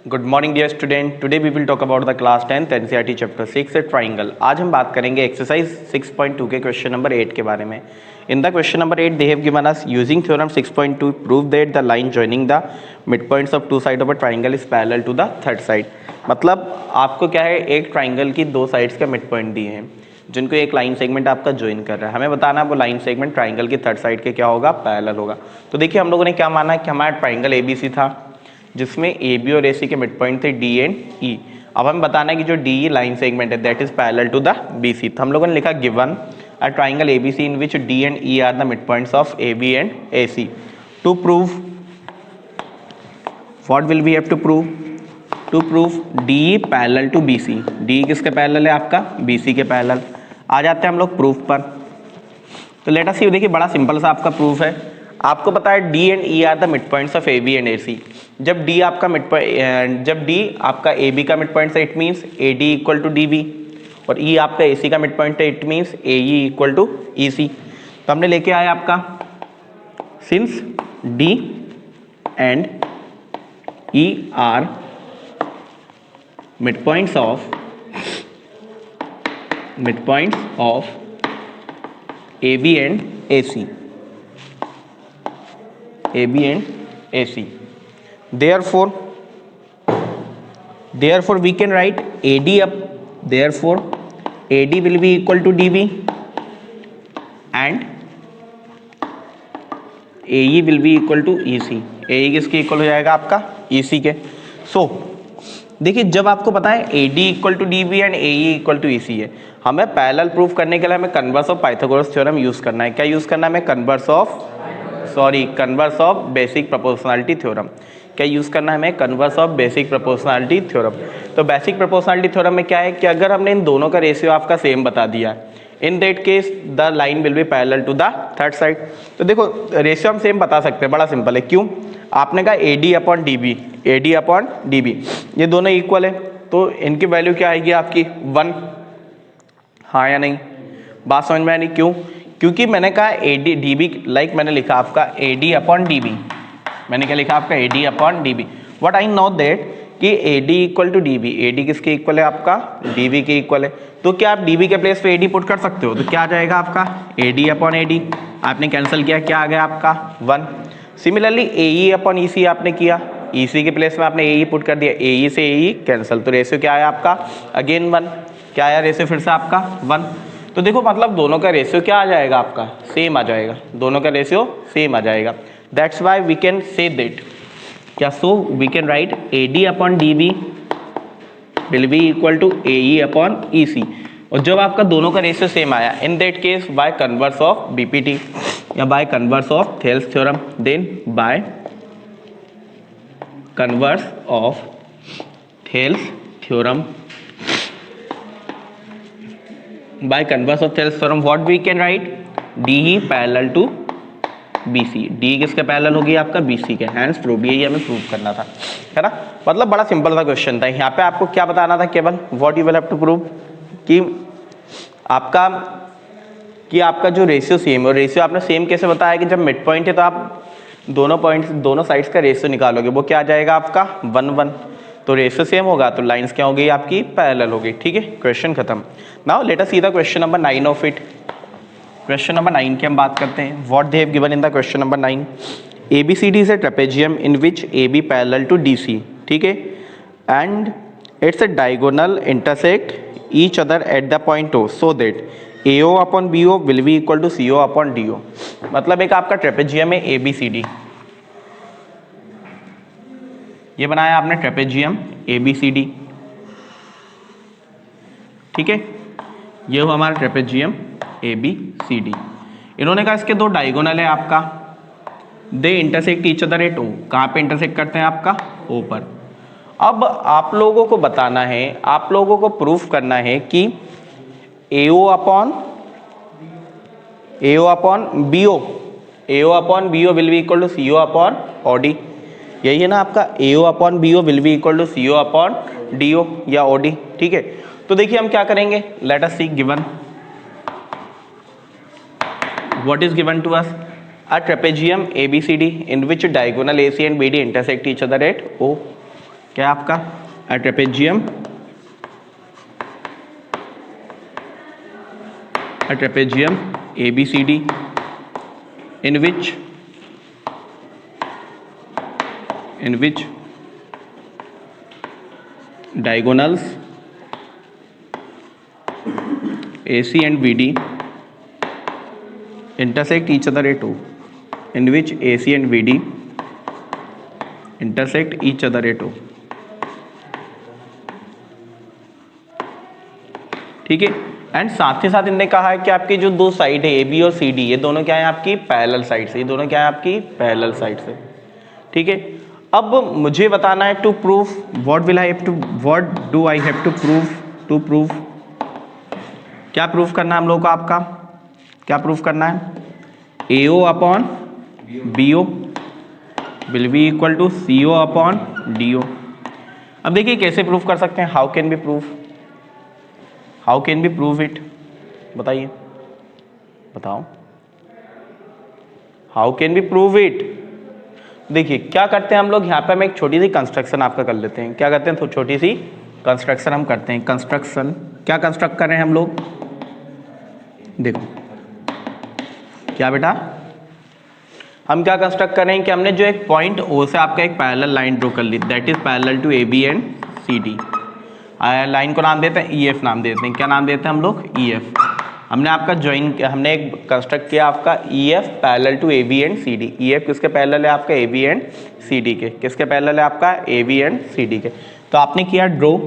Good morning dear student. Today we will talk about the class 10th NCERT chapter 6 triangle. आज हम बात करेंगे exercise 6.2 के question number 8 के बारे में। In the question number 8 they have given us using theorem 6.2 prove that the line joining the mid points of two side of a triangle is parallel to the third side. मतलब आपको क्या है, एक triangle की दो sides का mid point दिए हैं जिनको एक लाइन सेगमेंट आपका ज्वाइन कर रहा है। हमें बताना है वो लाइन सेगमेंट ट्राइंगल की थर्ड साइड के क्या होगा, पैरेलल होगा। तो देखिए हम लोगों ने क्या माना है कि हमारा ट्राइंगल एबीसी था जिसमें ए बी और ए सी के मिड पॉइंट थे डी एंड ई। अब हमें बताना है कि जो डी लाइन सेगमेंट है that is parallel to the B C. तो हम लोगों ने लिखा given a triangle A B C in which D and E are the mid points of A B and A C. To prove what will we have to prove? To prove D parallel to B C. D किसके parallel है? आपका B C के parallel. आ जाते हैं हम लोग proof पर। तो लेट अस सी, देखिए बड़ा सिंपल सा आपका प्रूफ है। आपको पता है D and E are the mid points of A B and A C. जब डी आपका जब डी आपका ए बी का मिड पॉइंट है it means A D equal to D B, और ई आपका ए सी का मिड पॉइंट है it means A E equal to E C. तो हमने लेके आया आपका since D and E are mid points of A B and A C, A B and A C. Therefore we can write AD up. Therefore AD will be equal to DB and AE will be equal to EC. AE किसके equal हो जाएगा? आपका EC के। सो देखिए जब आपको पता है AD equal to DB and AE equal to EC है, हमें पैरेलल प्रूफ करने के लिए हमें converse of Pythagoras theorem use करना है। क्या यूज करना है? हमें converse of basic proportionality theorem. क्या यूज करना है? हमें converse of basic proportionality theorem. तो बेसिक प्रोपोर्शनैलिटी थ्योरम में क्या है कि अगर हमने इन दोनों का रेशियो आपका सेम बता दिया है, in that case the line will be parallel to the third side. तो देखो रेशियो हम सेम बता सकते हैं, बड़ा सिंपल है। क्यों? आपने कहा A D upon D B, A D upon D B, ये दोनों इक्वल है तो इनकी वैल्यू क्या आएगी आपकी? 1। हाँ या नहीं? बात समझ में आ रही? क्यों? क्योंकि मैंने कहा A D D B, like मैंने लिखा आपका A D upon D B. मैंने क्या लिखा आपका? A D upon D B. What I know that कि A D equal to D B, A D किसके इक्वल है? आपका डी बी के इक्वल है। तो क्या आप डी बी के प्लेस पे ए डी पुट कर सकते हो? तो क्या आ जाएगा आपका? A D upon A D. आपने कैंसिल किया, क्या आ गया आपका? 1। सिमिलरली ए ई अपॉन ई सी आपने किया, ई सी के प्लेस में आपने ए ई पुट कर दिया, ए ई से ए ई कैंसिल, तो रेशियो क्या आया आपका? अगेन 1। क्या आया रेशियो फिर से आपका? 1। तो देखो मतलब दोनों का रेशियो क्या आ जाएगा आपका? सेम आ जाएगा। दोनों का रेशियो सेम आ जाएगा। That's why we can say that क्या, so we can write A D upon D B will be equal to A E upon E C. और जब आपका दोनों का रेशियो सेम आया, in that case by converse of BPT या by converse of Thales theorem, then by converse of Thales theorem, by converse of Thales theorem what we can write? DE parallel to BC। D किसके parallel होगी? आपका BC के। Hence prove, यही हमें prove करना था, है ना। मतलब बड़ा सिंपल सा क्वेश्चन था। यहाँ पे आपको क्या बताना था? केवल what you will have to prove कि आपका जो रेशियो सेम है। और रेशियो आपने सेम कैसे बताया कि जब मिड पॉइंट है तो आप दोनों साइड्स का रेशियो निकालोगे, वो क्या आ जाएगा आपका? 1-1। तो रेशियो सेम होगा तो लाइंस क्या हो गई आपकी? पैरेलल हो गई। ठीक है, क्वेश्चन खत्म। Now let us see the question number 9 of it. Question number 9 की हम बात करते हैं। What they have given in the question number 9? ABCD is a trapezium in which AB parallel to DC। ठीक है, and its a diagonal intersect each other at the point O so that AO upon BO will be equal to CO upon DO। मतलब एक आपका trapezium है ABCD, ये बनाया आपने trapezium ABCD। ठीक है, ये हो हमारा ट्रेपेजियम ABCD। इन्होंने कहा इसके दो डायगोनल है आपका, they intersect each other at O। कहाँ पे इंटरसेक्ट करते हैं? आपका O पर। अब आप लोगों को बताना है, आप लोगों को प्रूफ करना है कि AO upon BO will be equal to CO upon OD। यही है ना आपका? AO upon BO will be equal to CO upon DO या OD। ठीक है, तो देखिए हम क्या करेंगे। Let us see given what is given to us? a trapezium ABCD in which diagonal AC and BD intersect each other at O. क्या है आपका, a trapezium ABCD in which diagonals AC and BD intersect each other at O, in which AC and BD intersect each other at O. ठीक है। And साथ ही साथ इन्होंने कहा है कि आपकी जो दो साइड है ए बी और सी डी, ये दोनों क्या है आपकी पैरेलल साइड से, ये दोनों क्या है आपकी पैरेलल साइड से। ठीक है। अब मुझे बताना है to prove what do I have to prove क्या प्रूव करना है हम लोग को, आपका क्या प्रूव करना है, AO upon BO will be equal to CO upon DO। अब देखिए कैसे प्रूव कर सकते हैं, how can be prove it, बताइए, बताओ, how can be prove it. देखिए क्या करते हैं हम लोग, यहाँ पे हम एक छोटी सी कंस्ट्रक्शन आपका कर लेते हैं। क्या करते हैं, तो छोटी सी कंस्ट्रक्शन हम करते हैं। कंस्ट्रक्शन क्या कंस्ट्रक्ट कर रहे हैं हम लोग, देखो क्या बेटा, हम क्या कंस्ट्रक्ट कर रहे हैं कि हमने जो एक पॉइंट O से आपका एक पैरेलल लाइन ड्रॉ कर ली, that is parallel to AB and CD। Line को नाम देते हैं EF, नाम देते हैं, क्या नाम देते हैं हम लोग, EF। हमने आपका हमने एक कंस्ट्रक्ट किया आपका EF parallel to AB and CD। EF किसके पैरेलल है आपका, AB एंड CD के। किसके पैरेलल है आपका, AB एंड CD के। तो आपने किया draw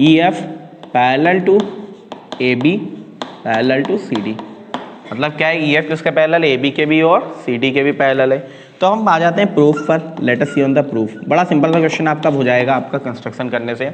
EF parallel to AB parallel to CD। मतलब क्या है, EF किसके पैरेलल, AB के भी और CD के भी पैरेलल है। तो हम आ जाते हैं प्रूफ पर, let us see on the proof. बड़ा सिंपल सा क्वेश्चन आपका हो जाएगा आपका कंस्ट्रक्शन करने से।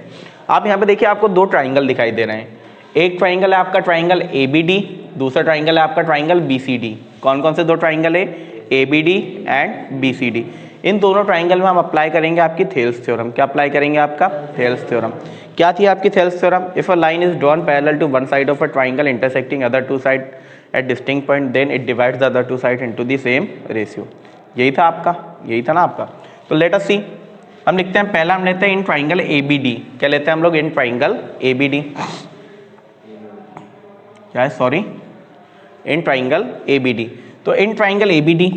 आप यहाँ पे देखिए आपको दो ट्राइंगल दिखाई दे रहे हैं। एक ट्राइंगल है आपका ट्राइंगल ABD, दूसरा ट्राइंगल है आपका ट्राइंगल BCD। कौन कौन से दो ट्राइंगल है, ABD एंड BCD। इन दोनों ट्राइंगल में हम अप्लाई करेंगे आपकी थेल्स थ्योरम। क्या अप्लाई करेंगे, आपका थेल्स थ्योरम। क्या थी आपकी Thales theorem, if a line is drawn parallel to one side of a triangle intersecting other two side at distinct point, then it divides the other two side into the same ratio. यही था आपका, यही था ना आपका। तो late us सी, हम लिखते हैं, पहला हम लेते हैं इन ट्राइंगल ABD। क्या लेते हैं हम लोग, इन ट्राइंगल ABD, क्या है, सॉरी, इन ट्राइंगल ABD। तो in triangle ABD,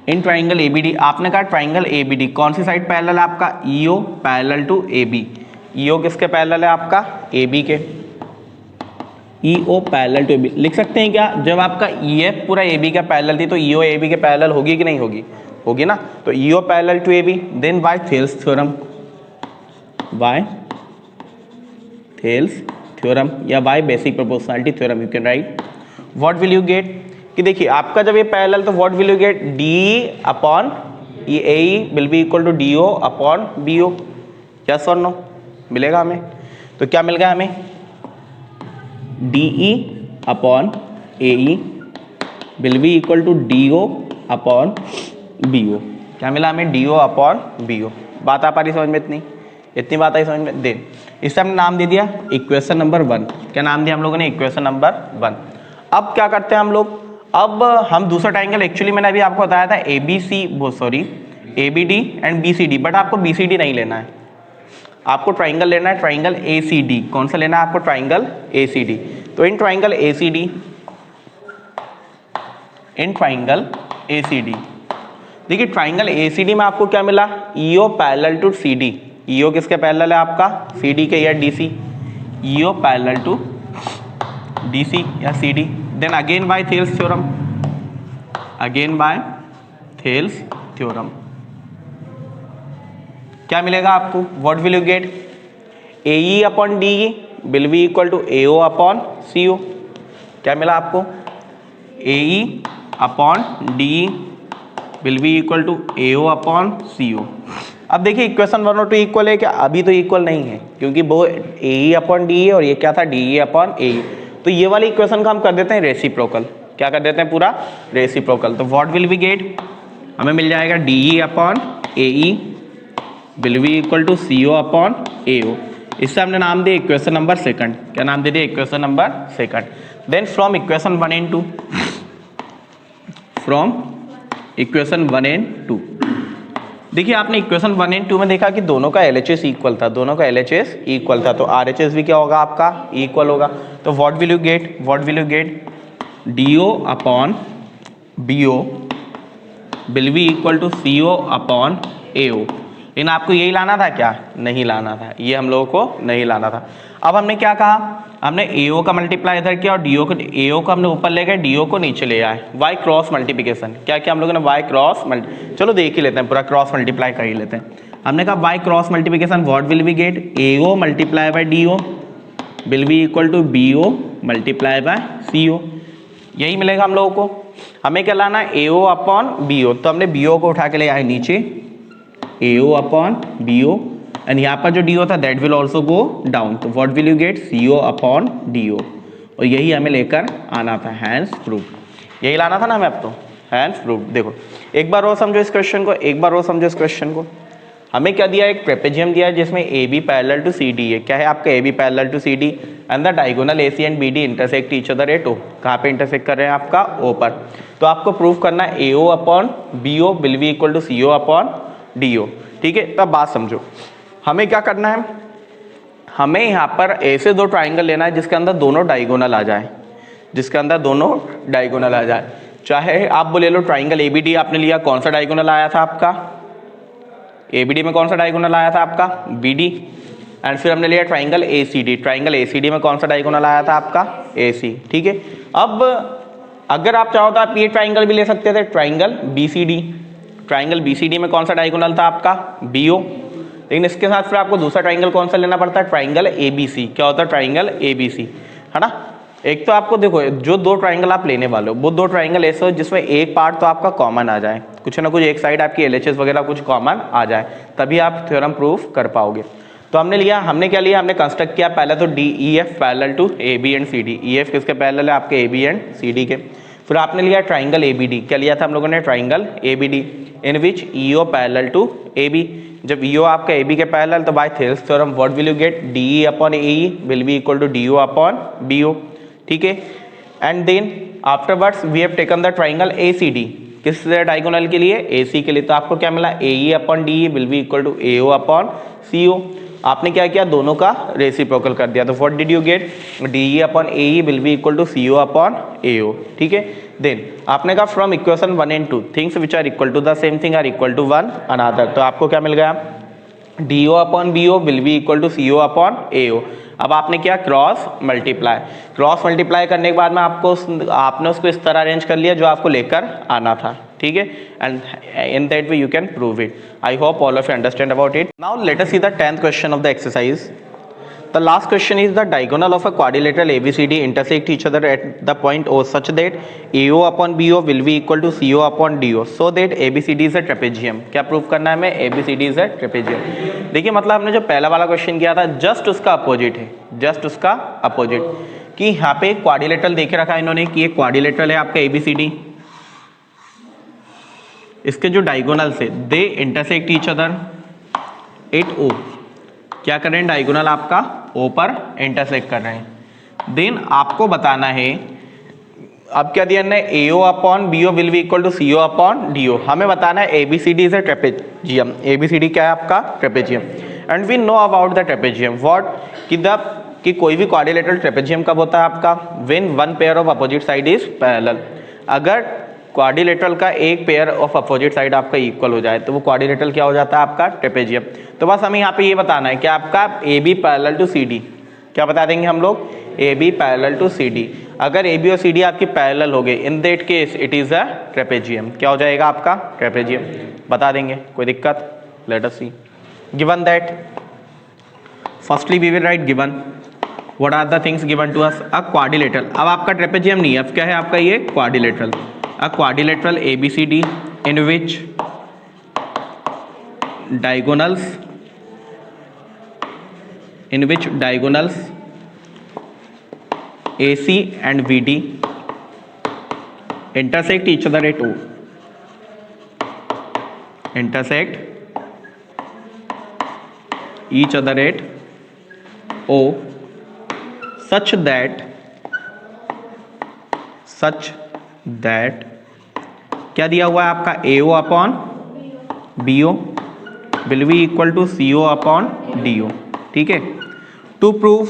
in triangle ABD आपने कहा ट्राइंगल ABD कौन सी साइड पैरेलल है आपका, EO parallel to AB। EO किसके पैरेलल है आपका, AB के। EO पैरेलल टू AB लिख सकते हैं क्या, जब आपका EF पूरा AB का पैरेलल थी तो EO AB के पैरेलल होगी कि नहीं होगी, होगी ना। तो EO parallel to AB, then by Thales theorem, या by basic proportionality theorem you can write. What will you get, कि देखिए आपका जब ये पैरेलल, तो what will you get, DE upon AE will be equal to DO upon BO। Yes और no, मिलेगा हमें। तो क्या मिल गया हमें, DE upon AE will be equal to DO upon BO। क्या मिला हमें, DO अपॉन BO। बात आ पा रही समझ में, इतनी बात आई समझ में। दे इससे हमने नाम दे दिया इक्वेशन नंबर 1। क्या नाम दिया हम लोगों ने, इक्वेशन नंबर 1। अब क्या करते हैं हम लोग, अब हम दूसरा ट्राइंगल, एक्चुअली मैंने अभी आपको बताया था ABD एंड BCD, बट आपको BCD नहीं लेना है, आपको ट्राइंगल लेना है ट्राइंगल ACD। कौन सा लेना है आपको, ट्राइंगल ACD। तो इन ट्राइंगल ACD, देखिए ट्राइंगल ACD में आपको क्या मिला, EO parallel to CD। EO किसके पैरेलल है आपका, CD के या DC। EO parallel to DC या CD। Then again by Thales theorem, क्या मिलेगा आपको, what will you get, AE upon DE will be equal to AO upon CO। क्या मिला आपको, AE upon DE will be equal to AO upon CO। अब देखिए equation 1 और 2 equal है क्या, अभी तो इक्वल नहीं है, क्योंकि वो AE अपॉन DE और ये क्या था, DE अपॉन AE। तो ये वाली इक्वेशन का हम कर देते हैं रेसिप्रोकल। क्या कर देते हैं, पूरा रेसिप्रोकल। तो व्हाट विल बी गेट, हमें मिल जाएगा DE upon AE will be equal to CO upon AO। इससे हमने नाम दिया इक्वेशन नंबर 2। क्या नाम दे दिया, equation number 2। Then from equation 1 and 2, from equation 1 and 2। देखिए आपने इक्वेशन 1 एंड 2 में देखा कि दोनों का LHS इक्वल था, दोनों का LHS इक्वल था, तो RHS भी क्या होगा आपका इक्वल होगा। तो what will you get DO upon BO will be equal to CO upon AO। लेकिन आपको यही लाना था क्या, नहीं लाना था, ये हम लोगों को नहीं लाना था। अब हमने क्या कहा, हमने AO का मल्टीप्लाई इधर किया और AO को हमने ऊपर ले गए, DO को नीचे ले आए, Y क्रॉस मल्टीप्लिकेशन। क्या किया हम लोगों ने, Y क्रॉस चलो देख ही लेते हैं, पूरा क्रॉस मल्टीप्लाई कर ही लेते हैं। हमने कहा Y cross multiplication what will be get, AO multiply by DO will be equal to BO multiply by CO। यही मिलेगा हम लोगों को। हमें क्या लाना है, AO अपॉन BO, तो हमने BO को उठा के ले आए नीचे, AO अपॉन BO, एंड यहाँ पर जो DO था that will also go down, तो what will you get, CO upon DO। और यही हमें लेकर आना था, हैंस प्रूव, यही लाना था ना हमें अब तो, हैंस प्रूव। देखो एक बार और समझो इस क्वेश्चन को, एक बार और समझो इस क्वेश्चन को। हमें क्या दिया है, एक ट्रेपेजियम दिया है जिसमें AB पैरेलल टू CD है। क्या है आपका, AB parallel to CD and the diagonal AC and BD intersect each other at O। कहाँ पे इंटरसेक्ट कर रहे हैं, आपका O पर। तो आपको प्रूव करना है AO upon BO will be equal to CO upon DO। ठीक है, तब बात समझो। हमें क्या करना है, हमें यहाँ पर ऐसे दो ट्राइंगल लेना है जिसके अंदर दोनों डायगोनल आ जाए, जिसके अंदर दोनों डायगोनल आ जाए। चाहे आप बोले लो ट्राइंगल ABD आपने लिया, कौन सा डायगोनल आया था आपका, ABD में कौन सा डायगोनल आया था आपका BD। एंड फिर हमने लिया ट्राइंगल ACD, ट्राइंगल ACD में कौन सा डायगोनल आया था आपका AC। ठीक है, अब अगर आप चाहो तो आप ये ट्राइंगल भी ले सकते थे, ट्राइंगल BCD। ट्राइंगल BCD में कौन सा डायगोनल था आपका BO। लेकिन इसके साथ फिर आपको दूसरा ट्राइंगल कौन सा लेना पड़ता है, ट्राइंगल ABC। क्या होता है, ट्राइंगल ABC, है ना। एक तो आपको देखो जो दो ट्राइंगल आप लेने वाले हो वो दो ट्राइंगल ऐसे हो जिसमें एक पार्ट तो आपका कॉमन आ जाए, कुछ ना कुछ एक साइड आपकी LHS वगैरह कुछ कॉमन आ जाए, तभी आप थ्योरम प्रूफ कर पाओगे। तो हमने क्या लिया, हमने कंस्ट्रक्ट किया पहले तो DEF parallel to AB and CD। EF किसके पैरेलल है, आपके AB एंड CD के। फिर आपने लिया ट्राइंगल ABD। क्या लिया था हम लोगों ने, triangle ABD in which EO parallel to AB। जब EO आपका AB के पैरेलल, तो by Thales theorem what will you get, DE upon AE will be equal to DO upon BO। ठीक है, and then afterwards we have taken the triangle ACD, किस diagonal के लिए, AC के लिए। तो आपको क्या मिला, AE upon DE will be equal to AO upon CO। आपने क्या किया, दोनों का रेसिप्रोकल कर दिया, तो what did you get, DE upon AE will be equal to CO upon AO। ठीक है, देन आपने कहा from equation 1 and 2 things which are equal to the same thing are equal to one another. तो आपको क्या मिल गया, DO upon BO will be equal to CO upon AO। अब आपने क्या, क्रॉस मल्टीप्लाई करने के बाद में आपने उसको इस तरह अरेंज कर लिया जो आपको लेकर आना था। ठीक है, and in that way you can prove it. I hope all of you understand about it. Now let us see the 10th question of the exercise. The last question is the diagonal of a quadrilateral ABCD intersect each other at the point O such that AO upon BO will be equal to CO upon DO so that ABCD is a trapezium। क्या prove करना है हमें, ABCD is a trapezium। देखिए मतलब हमने जो पहला वाला क्वेश्चन किया था जस्ट उसका अपोजिट है, जस्ट उसका अपोजिट, कि यहाँ पे एक क्वाड्रिलेटरल देखे रखा है इन्होंने कि एक क्वाड्रिलेटरल है आपका ABCD, इसके जो डायगोनल से they intersect each other at O। क्या कर रहे हैं, डायगोनल आपका O पर इंटरसेक्ट कर रहे हैं। देन आपको बताना है, अब क्या दिया है, AO upon BO will be equal to CO upon DO। हमें बताना है ABCD is a trapezium. ABCD क्या है आपका, trapezium. And we know about the trapezium what, कि कोई भी क्वाड्रिलेटरल ट्रेपेजियम कब होता है आपका, when one pair of opposite side is parallel. अगर क्वाड्रिलेटरल का एक पेयर ऑफ अपोजिट साइड आपका इक्वल हो जाए तो वो क्वाड्रिलेटरल क्या हो जाता है आपका, ट्रेपेजियम। तो बस हमें यहाँ पे ये बताना है कि आपका AB पैरेलल टू CD, क्या बता देंगे हम लोग, AB पैरेलल टू CD। अगर AB और CD आपकी पैरेलल हो गए, in that case it is a trapezium. क्या हो जाएगा आपका, ट्रेपेजियम, बता देंगे, कोई दिक्कत। Let us see, given that firstly we will write given what are the things given to us, a quadrilateral. अब आपका ट्रेपेजियम नहीं है, अब क्या है आपका ये quadrilateral. A quadrilateral ABCD in which diagonals AC and BD intersect each other at O, such that क्या दिया हुआ है आपका AO upon BO will be equal to CO upon DO। ठीक है, टू प्रूव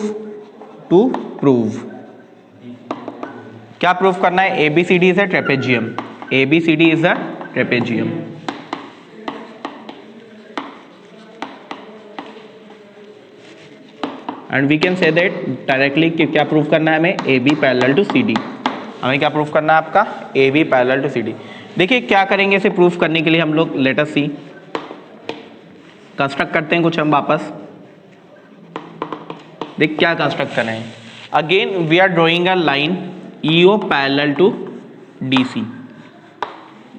क्या प्रूव करना है? ABCD is a trapezium, ABCD is a trapezium. And we can say that directly कि क्या प्रूव करना है हमें? AB parallel to CD। हमें क्या प्रूव करना है आपका? AB parallel to CD। देखिए क्या करेंगे इसे प्रूफ करने के लिए हम लोग, लेट अस सी, कंस्ट्रक्ट करते हैं कुछ हम वापस। देख क्या कंस्ट्रक्ट कर रहे हैं। Again we are drawing a line EO parallel to DC।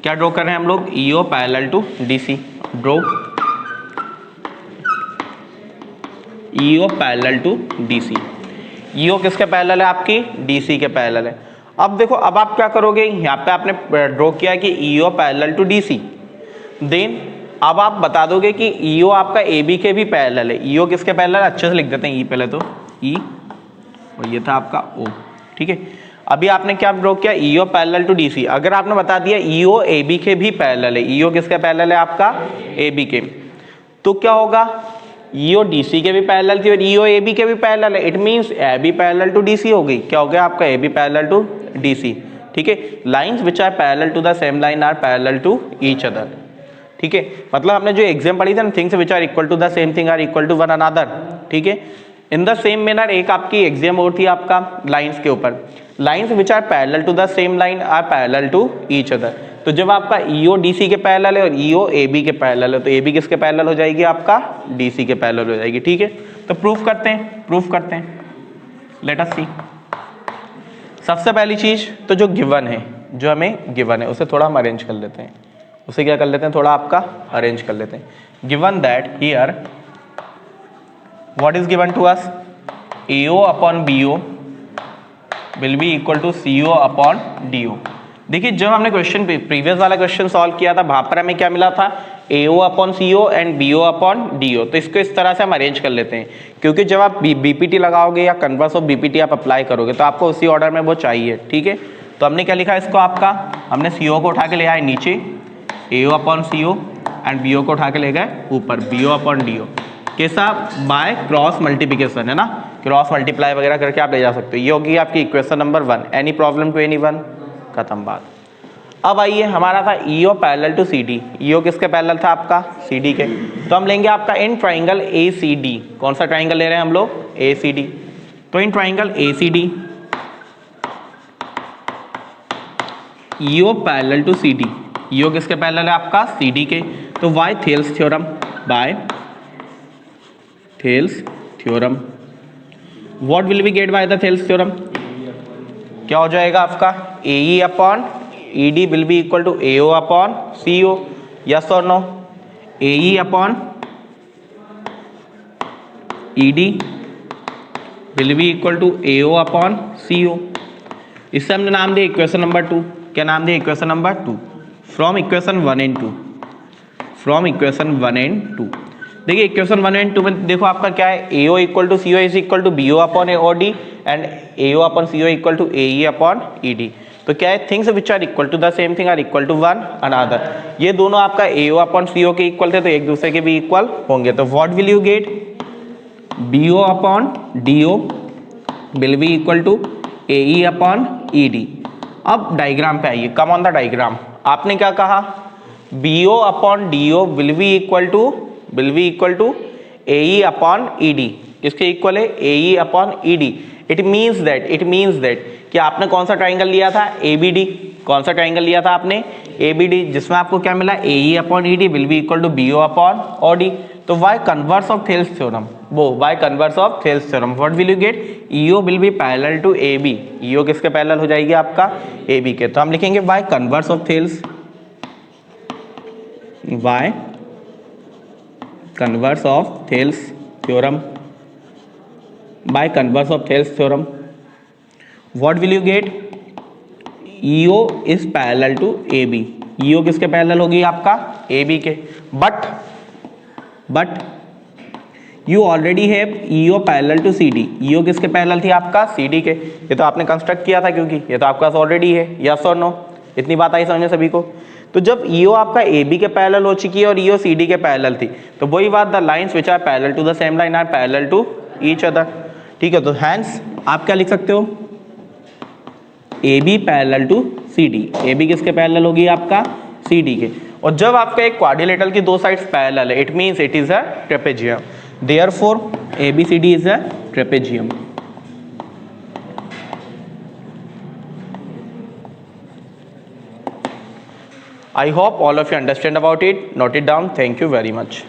क्या ड्रॉ कर रहे हैं हम लोग? EO parallel to DC। Draw EO parallel to DC। EO किसके पैरेलल है? आपकी DC के पैरेलल है। अब देखो, अब आप क्या करोगे, यहाँ पे आपने ड्रॉ किया कि EO parallel to DC, then अब आप बता दोगे कि EO आपका AB के भी पैरेलल है। EO किसके पैरेलल? अच्छे से लिख देते हैं, E पहले तो E, और ये था आपका O। ठीक है, अभी आपने क्या ड्रॉ किया? EO parallel to DC। अगर आपने बता दिया EO AB के भी पैरेलल है, EO किसके पैरेलल है? आपका AB के, तो क्या होगा? EO DC के भी पैरेलल थी और EO AB के भी पैरेलल है, it means AB parallel to DC हो गई। क्या हो गया आपका? AB parallel to DC। ठीक है, lines which are parallel to the same line are parallel to each other. ठीक है, मतलब हमने जो एग्जाम पढ़ी थी ना, things which are equal to the same thing are equal to one another. ठीक है, इन द सेम मैनर एक आपकी एग्जाम और थी आपका लाइंस के ऊपर, lines which are parallel to the same line are parallel to each other. तो जब आपका EO DC के पैरेलल है और EO AB के पैरेलल है, तो AB किसके पैरेलल हो जाएगी? आपका DC के पैरेलल हो जाएगी। ठीक है, तो प्रूफ करते हैं, लेट अस सी। सबसे पहली चीज तो जो गिवन है, जो हमें गिवन है उसे थोड़ा हम अरेंज कर लेते हैं, उसे क्या कर लेते हैं? थोड़ा आपका अरेंज कर लेते हैं। Given that here what is given to us? AO upon BO will be equal to CO upon DO। देखिए जब हमने क्वेश्चन प्रीवियस वाला क्वेश्चन सॉल्व किया था, वहां पर हमें क्या मिला था? AO upon CO and BO upon DO। तो इसको इस तरह से हम अरेंज कर लेते हैं, क्योंकि जब आप BPT लगाओगे या कन्वर्स ऑफ BPT आप अप्लाई करोगे तो आपको उसी ऑर्डर में वो चाहिए। ठीक है, तो हमने क्या लिखा इसको? आपका हमने CO को उठा के ले आए नीचे, AO upon CO and BO को उठा के ले गए ऊपर, BO अपॉन DO। कैसा? बाय क्रॉस मल्टीप्लिकेशन, है ना, क्रॉस मल्टीप्लाई वगैरह करके आप ले जा सकते हो। ये होगी आपकी equation number 1। Any problem to anyone? खत्म बात। अब आइए, हमारा था EO parallel to CD। EO किसके पैरेलल था? आपका CD के। तो हम लेंगे आपका इन ट्राइंगल ACD। कौन सा ट्राइंगल ले रहे हैं हम लोग? ACD। तो इन triangle ACD EO parallel to CD, EO किसके पैरेलल है? आपका CD के। तो by Thales theorem, by Thales theorem, what will be get by the Thales theorem? क्या हो जाएगा आपका? AE upon ED will be equal to AO upon CO। Yes और no? AE upon ED will be equal to AO upon CO। इससे हमने नाम दिया equation number 2। क्या नाम दिया? Equation number 2 from equation 1 and 2, from equation 1 and 2। देखिए equation 1 and 2 में देखो आपका क्या है? AO equal to CO is equal to BO upon AOD and AO upon CO equal to AE upon ED। तो क्या है? Things which are equal to the same thing are equal to one another. ये दोनों आपका AO upon CO के equal थे, तो एक दूसरे के भी इक्वल होंगे। तो what will you get? BO upon DO will be equal to AE upon ED। अब डायग्राम पे आइए, कम ऑन द डायग्राम। आपने क्या कहा? BO upon DO will be equal to AE upon ED। किसके इक्वल है? AE upon ED। It means that कि आपने कौन सा ट्राइंगल लिया था? ABD। कौन सा ट्राइंगल लिया था आपने? ABD, जिसमें आपको क्या मिला? AE upon ED will be equal to BO upon OD। तो by converse of Thales theorem, by converse of Thales theorem, what will you get? EO will be parallel to AB। EO किसके parallel हो जाएगी? आपका AB के। तो हम लिखेंगे by converse of Thales, by converse of Thales theorem, by converse of Thales theorem, what will you get? EO is parallel to AB। EO किसके parallel होगी? आपका AB के। But you already have EO parallel to CD। EO किसके parallel थी? आपका CD के। ये तो आपने कंस्ट्रक्ट किया था, क्योंकि ये तो आपका ऑलरेडी है। यस और नो? इतनी बात आई समझ में सभी को। तो जब ईओ आपका ए बी के पैरेलल हो चुकी है और ईओ सी डी के पैरेलल थी, तो वही बात, the lines which are parallel to the same line are parallel to each other. ठीक है, तो हैंस आप क्या लिख सकते हो, A B parallel to C D. A B किसके पैरेलल होगी, आपका सी डी के। और जब आपका एक क्वाड्रिलेटरल की दो साइड्स पैरेलल है, it means it is a trapezium, therefore A B C D is a trapezium. I hope all of you understand about it. Note it down. Thank you very much.